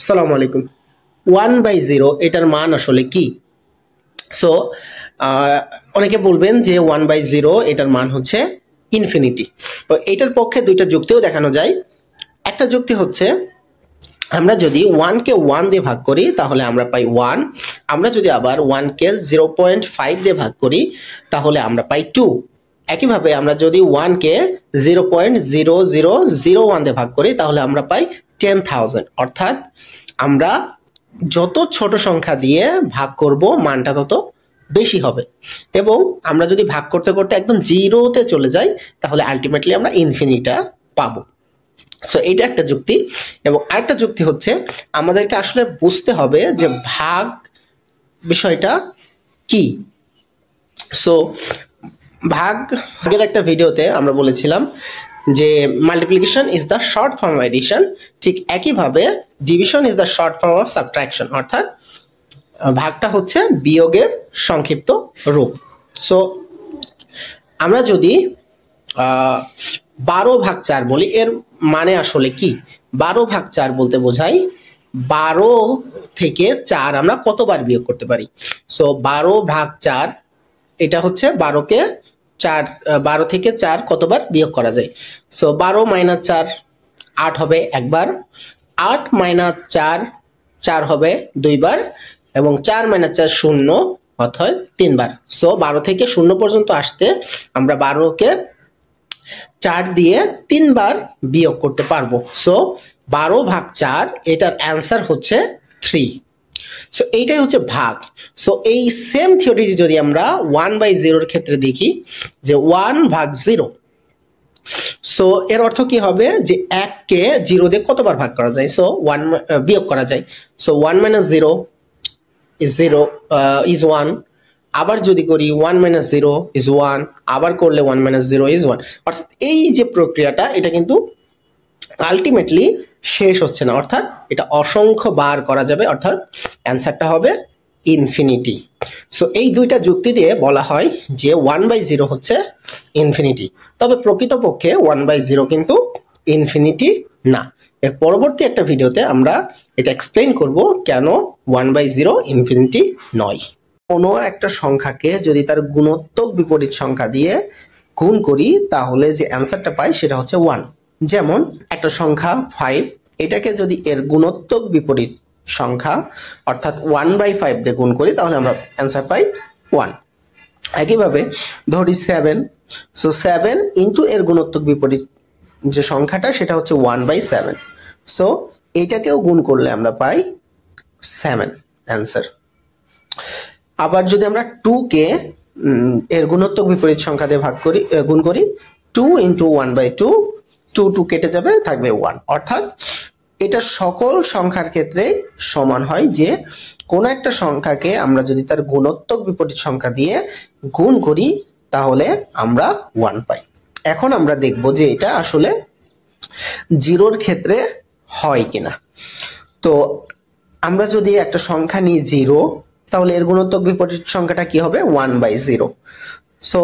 আসসালামু আলাইকুম। 1/0 এটার মান আসলে কি? সো অনেকে বলবেন যে 1/0 এটার মান হচ্ছে ইনফিনিটি। তো এটার পক্ষে দুইটা যুক্তিও দেখানো যায়। একটা যুক্তি হচ্ছে আমরা যদি 1 কে 1 দিয়ে ভাগ করি তাহলে আমরা পাই 1। আমরা যদি আবার 1 কে 0.5 দিয়ে ভাগ করি তাহলে আমরা পাই 2। একইভাবে আমরা যদি 1 কে 0.0001 দিয়ে ভাগ করি তাহলে আমরা পাই 10,000। অর্থাৎ আমরা যত ছোট সংখ্যা দিয়ে ভাগ করব মানটা তত বেশি হবে, এবং আমরা যদি ভাগ করতে করতে একদম জিরোতে চলে যাই তাহলে আলটিমেটলি আমরা ইনফিনিটা পাবো। সো এইটা একটা যুক্তি। এবং আরেকটা যুক্তি হচ্ছে আমাদেরকে আসলে বুঝতে হবে যে ভাগ বিষয়টা কি। সো ভাগের একটা ভিডিওতে আমরা বলেছিলাম যে multiplication is the short form of addition, ঠিক একইভাবে division is the short form of subtraction, অর্থাৎ ভাগটা হচ্ছে বিয়োগের সংক্ষিপ্ত রূপ। সো আমরা যদি 12/4 বলি, এর মানে আসলে কি? 12/4 বলতে বোঝায় 12 থেকে 4 আমরা কতবার বিয়োগ করতে পারি। সো 12/4 এটা হচ্ছে 12 থেকে 4 কতবার বিয়োগ করা যায়। সো 12 - 4 8 হবে একবার, 8 - 4 4 হবে দুইবার, এবং 4 - 4 0 অর্থাৎ 3 বার। সো 12 থেকে 0 পর্যন্ত আসতে আমরা 12 কে 4 দিয়ে 3 বার বিয়োগ করতে পারবো। সো 12/4 এটার অ্যান্সার হচ্ছে 3। সো এইটাই হচ্ছে ভাগ। সো এই সেম থিওরিটি যদি আমরা 1/0 এর ক্ষেত্রে দেখি যে 1/0, সো এর অর্থ কি হবে যে 1 কে 0 দিয়ে কতবার ভাগ করা যায়? সো 1 বিয়োগ করা যায়। So 1 - 0 is 1। আবার যদি করি 1 - 0 is 1, আবার করলে 1 - 0 is 1। অর্থাৎ এই যে প্রক্রিয়াটা এটা কিন্তু আলটিমেটলি শেষ হচ্ছে না, অর্থাৎ এটা অসংখ্য বার করা যাবে, অর্থাৎ অ্যান্সারটা হবে ইনফিনিটি। সো এই দুইটা যুক্তি দিয়ে বলা হয় যে 1/0 হচ্ছে ইনফিনিটি। তবে প্রকৃতপক্ষে 1/0 কিন্তু ইনফিনিটি না। এর পরবর্তী একটা ভিডিওতে আমরা এটা এক্সপ্লেইন করব কেন 1/0 ইনফিনিটি নয়। কোনো একটা সংখ্যাকে যদি তার গুণোত্তক বিপরীত সংখ্যা দিয়ে গুণ করি তাহলে যে অ্যান্সারটা পাই সেটা হচ্ছে 1। যেমন একটা সংখ্যা 5, এটাকে যদি এর গুণোত্তক বিপরীত সংখ্যা অর্থাৎ 1/5 দিয়ে গুণ করি তাহলে আমরা অ্যান্সার পাই 1। একইভাবে ধরি 7, সো 7 ইন্টু এর গুণোত্তক বিপরীত যে সংখ্যাটা সেটা হচ্ছে 1/7। সো এটাকেও গুণ করলে আমরা পাই 7 অ্যান্সার। আবার যদি আমরা 2 কে এর গুণোত্তক বিপরীত সংখ্যা দিয়ে গুণ করি, 2 ইন্টু 1/2, 2 কেটে যাবে, থাকবে 1। অর্থাৎ এটা সকল সংখ্যার ক্ষেত্রে সমান হয় যে কোন একটা সংখ্যাকে আমরা যদি তার গুণোত্তক বিপরীত সংখ্যা দিয়ে গুণ করি তাহলে আমরা 1 পাই। এখন আমরা দেখব যে এটা আসলে জিরোর ক্ষেত্রে হয় কিনা। তো আমরা যদি একটা সংখ্যা নিই 0, তাহলে এর গুণোত্তক বিপরীত সংখ্যাটা কি হবে? 1/0। সো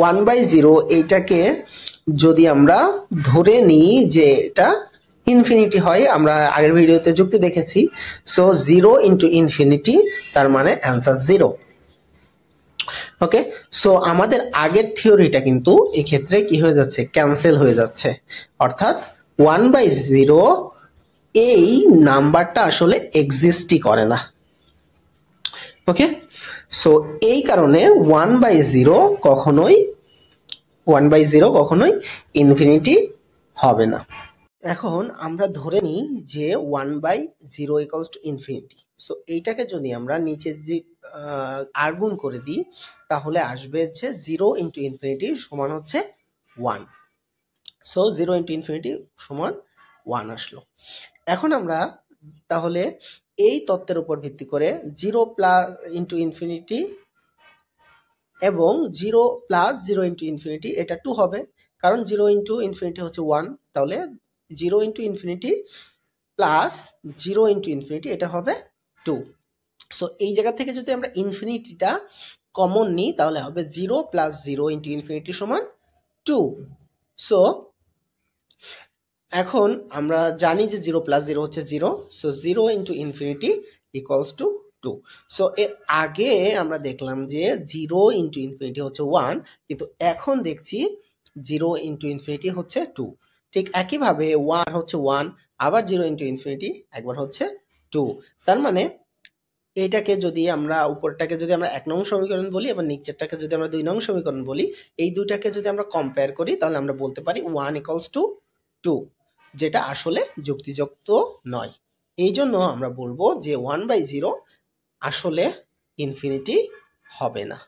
1/0 এইটাকে যদি আমরা ধরে নিই যে এটা ইনফিনিটি হয়, আমরা আগের ভিডিওতে যুক্তি দেখেছি। সো 0 ইন্টু ইনফিনিটি, তার মানে অ্যান্সার 0। ওকে, সো আমাদের আগের থিওরিটা কিন্তু এই ক্ষেত্রে কি হয়ে যাচ্ছে? ক্যান্সেল হয়ে যাচ্ছে। অর্থাৎ 1/0 এই নাম্বারটা আসলে এক্সিস্টই করে না। ওকে, সো এই কারণে 1/0 কখনোই ইনফিনিটি হবে না। এখন আমরা ধরে নিই যে 1/0 ইকুয়ালস টু ইনফিনিটি। সো এইটাকে যদি আমরা নিচে যে আর গুণ করে দিই তাহলে আসবে হচ্ছে 0 ইন্টু ইনফিনিটি সমান হচ্ছে 1। সো 0 ইন্টু ইনফিনিটি সমান 1 আসলো। এখন আমরা তাহলে এই তত্ত্বের উপর ভিত্তি করে 0 প্লাস ইন্টু ইনফিনিটি এবং 0 প্লাস 0 ইন্টু ইনফিনিটি এটা 2 হবে, কারণ 0 ইন্টু ইনফিনিটি হচ্ছে 1। তাহলে 0 into infinity plus 0 into infinity এটা হবে 2। সো এই জায়গা থেকে যদি আমরা ইনফিনিটিটা কমন নিই তাহলে হবে 0 প্লাস 0 ইন্টু ইনফিনিটি সমান 2। সো এখন আমরা জানি যে 0 প্লাস 0 হচ্ছে 0, so 0 into infinity equals to 2। So এর আগে আমরা দেখলাম যে 0 ইন্টু ইনফিনিটি হচ্ছে 1, কিন্তু এখন দেখছি 0 ইন্টু ইনফিনিটি হচ্ছে 2। ঠিক একইভাবে 1 হচ্ছে 1, আবার 0 ইন্টু ইনফিনিটি একবার হচ্ছে 2। তার মানে এইটাকে যদি আমরা উপরটাকে যদি আমরা 1 নং সমীকরণ বলি এবং নিচেরটাকে যদি আমরা 2 নং সমীকরণ বলি, এই দুটাকে যদি আমরা কম্পেয়ার করি তাহলে আমরা বলতে পারি 1 ইকুয়ালস টু 2, যেটা আসলে যুক্তিযুক্ত নয়। এই জন্য আমরা বলবো যে 1/0 আসলে ইনফিনিটি হবে না।